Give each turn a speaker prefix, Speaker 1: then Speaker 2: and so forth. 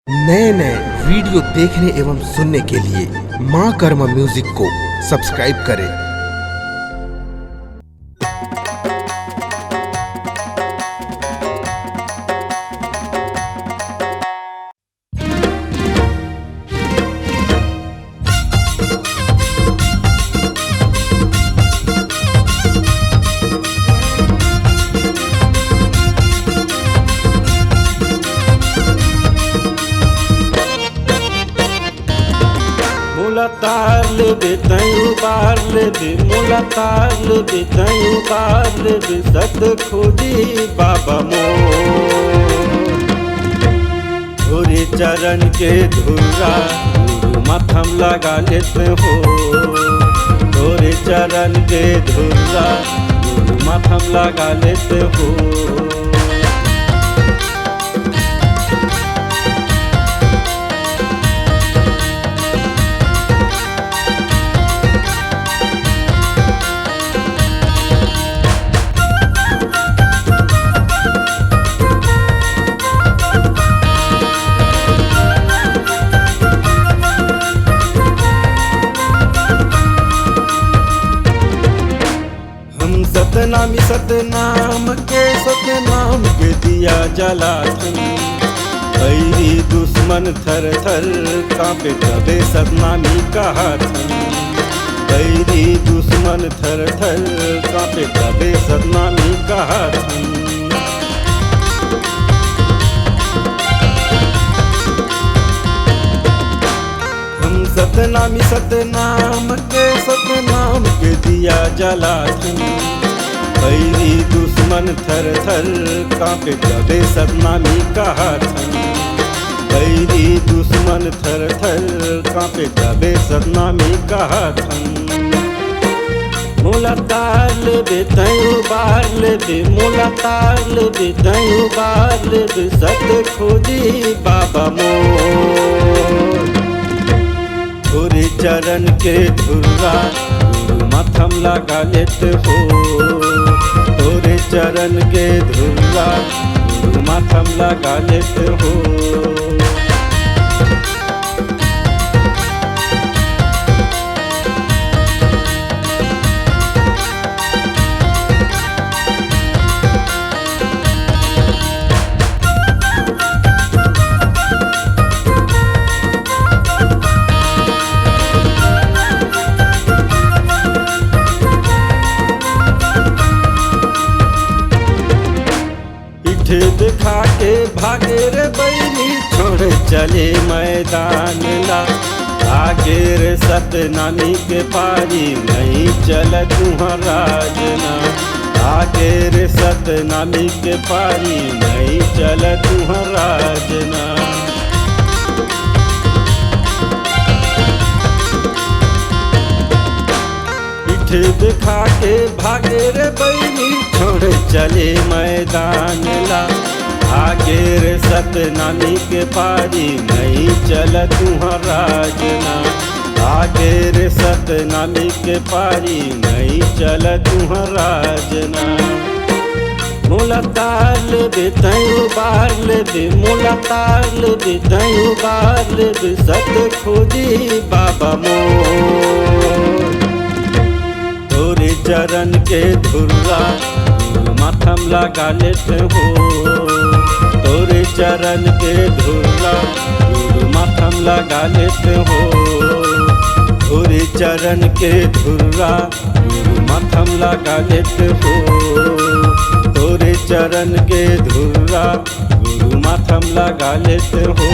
Speaker 1: नए नए वीडियो देखने एवं सुनने के लिए माँ कर्मा म्यूजिक को सब्सक्राइब करें।
Speaker 2: मुला तार लेबे तयू बार लेबे, मुला तार लेबे तयू बार लेबे, सत खोजी बाबा मोर। धोरे चरण के धुरा गुरु माथम लगा लेते हो, धोरे चरण के धुरा गुरु माथम लगा लेते हो। सतनामी सतनाम के दिया जलाथन, ऐरी दुश्मन थर थर कांपे तबे सतनामी कहाथन, ऐरी दुश्मन थर थर कांपे तबे सतनामी कहाथन। सतनामी सतनाम के दिया जलाथन, ऐरी दुश्मन थर थर कांपे तबे सतनामी कहाथन, ऐरी दुश्मन थर थर कांपे तबे सतनामी कहाथन। मुला तार लेबे तयू बार लेबे, मुला तार लेबे तयू बार लेबे, सत खोजी बाबा मोर। धोरे चरण के धुरा गुरु माथम लगा लेते हो, धोरे चरण के धुरा गुरु माथम लगा लेते हो। दिखा के भागे रे बैनी छोड़ चले मैदान ला, आगे रे सतनामी के पारी नहीं चल तुम्हारा जना, आगे रे सतनामी के पारी नहीं चल तुम्हारा जना। दिखा के भागे रे बैनी छोड़ चले मैदान ला, आगे रे सतनामी के पारी नहीं चल तुम्हारा जना, आगे रे सतनामी के पारी नहीं चल तुम्हारा जना। मुला तार लेबे तयू बार लेबे, मुला तार लेबे तयू बार लेबे, सत खोजी बाबा मोर। धोरे चरण के धुरा गुरु माथम लगा लेते हो, धोरे चरण के धुरा गुरु माथम लगा लेते हो, धोरे चरण के धुरा गुरु माथम लगा लेते हो, धोरे चरण के धुरा गुरु माथम लगा लेते हो।